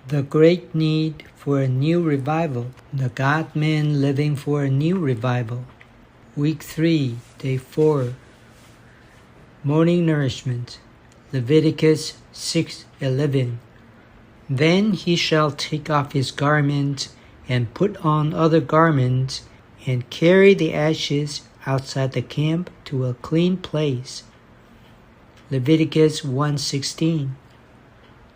The great need for a new revival. The God-man living for a new revival. Week 3, Day 4. Morning nourishment. Leviticus 6:11. Then he shall take off his garment and put on other garments and carry the ashes outside the camp to a clean place. Leviticus 1:16.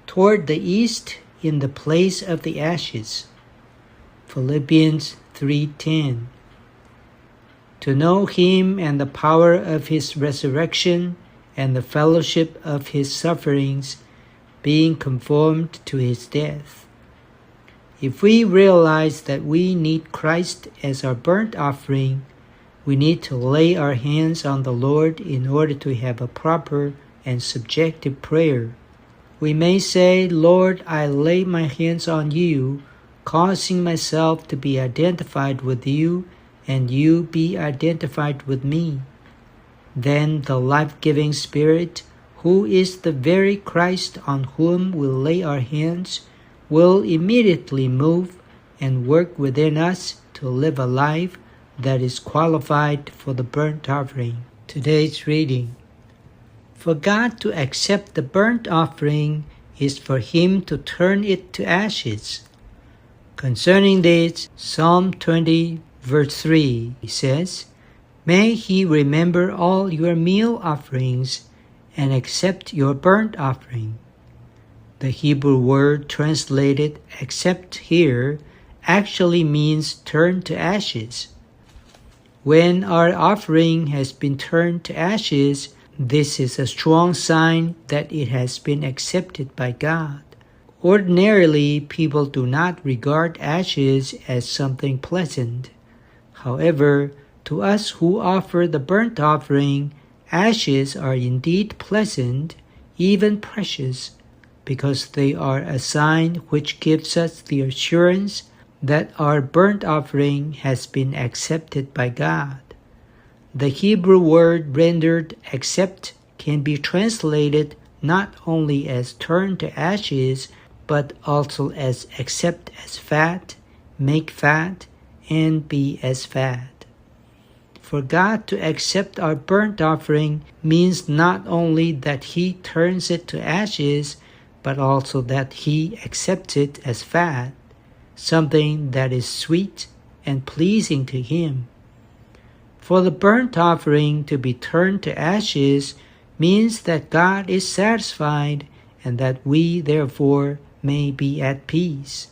Toward the east in the place of the ashes. Philippians 3:10. To know him and the power of his resurrection and the fellowship of his sufferings, being conformed to his death. If we realize that we need Christ as our burnt offering, we need to lay our hands on the Lord in order to have a proper and subjective prayer. We may say, Lord, I lay my hands on you, causing myself to be identified with you, and you be identified with me. Then the life-giving Spirit, who is the very Christ on whom we lay our hands, will immediately move and work within us to live a life that is qualified for the burnt offering. Today's reading. For God to accept the burnt offering is for him to turn it to ashes. Concerning this, Psalm 20, verse 3 says, May he remember all your meal offerings and accept your burnt offering. The Hebrew word translated accept here actually means turn to ashes. When our offering has been turned to ashes, this is a strong sign that it has been accepted by God. Ordinarily, people do not regard ashes as something pleasant. However, to us who offer the burnt offering, ashes are indeed pleasant, even precious, because they are a sign which gives us the assurance that our burnt offering has been accepted by God. The Hebrew word rendered accept can be translated not only as turn to ashes, but also as accept as fat, make fat, and be as fat. For God to accept our burnt offering means not only that he turns it to ashes, but also that he accepts it as fat, something that is sweet and pleasing to him. For the burnt offering to be turned to ashes means that God is satisfied and that we, therefore, may be at peace.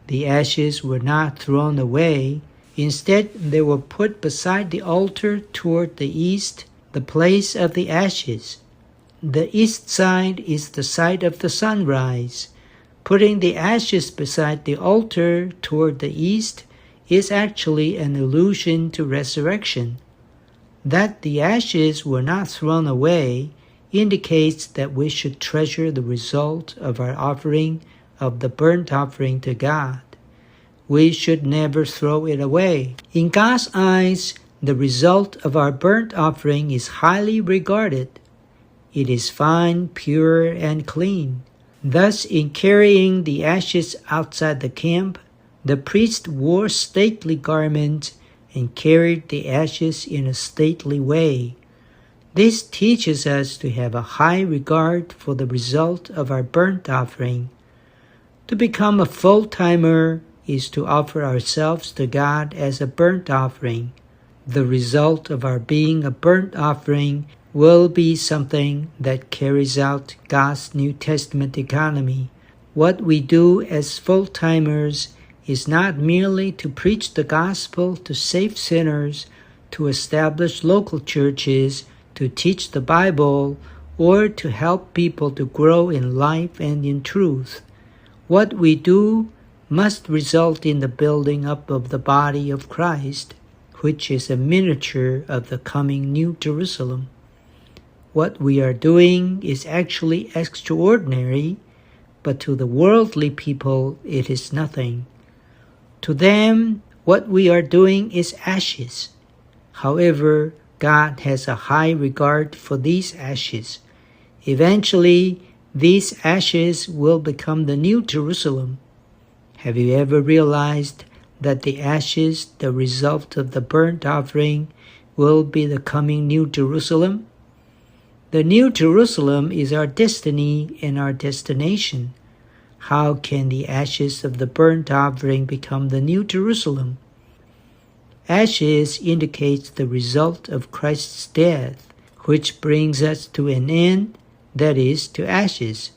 The ashes were not thrown away. Instead, they were put beside the altar toward the east, the place of the ashes. The east side is the side of the sunrise. Putting the ashes beside the altar toward the east is actually an allusion to resurrection. That the ashes were not thrown away indicates that we should treasure the result of our offering of the burnt offering to God. We should never throw it away. In God's eyes, the result of our burnt offering is highly regarded. It is fine, pure, and clean. Thus, in carrying the ashes outside the camp, the priest wore stately garments and carried the ashes in a stately way. This teaches us to have a high regard for the result of our burnt offering. To become a full-timer is to offer ourselves to God as a burnt offering. The result of our being a burnt offering will be something that carries out God's New Testament economy. What we do as full-timers is not merely to preach the gospel to save sinners, to establish local churches, to teach the Bible, or to help people to grow in life and in truth. What we do must result in the building up of the body of Christ, which is a miniature of the coming New Jerusalem. What we are doing is actually extraordinary, but to the worldly people it is nothing. To them, what we are doing is ashes. However, God has a high regard for these ashes. Eventually, These ashes will become the New Jerusalem. Have you ever realized that the ashes, the result of the burnt offering, will be the coming New Jerusalem? The New Jerusalem is our destiny and our destination. How can the ashes of the burnt offering become the New Jerusalem? Ashes indicates the result of Christ's death, which brings us to an end, that is, to ashes.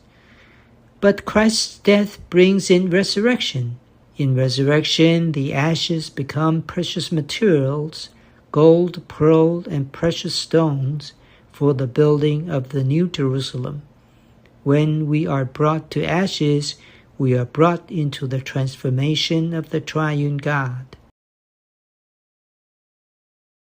But Christ's death brings in resurrection. In resurrection, the ashes become precious materials, gold, pearl, and precious stones, for the building of the New Jerusalem. When we are brought to ashes, we are brought into the transformation of the triune God.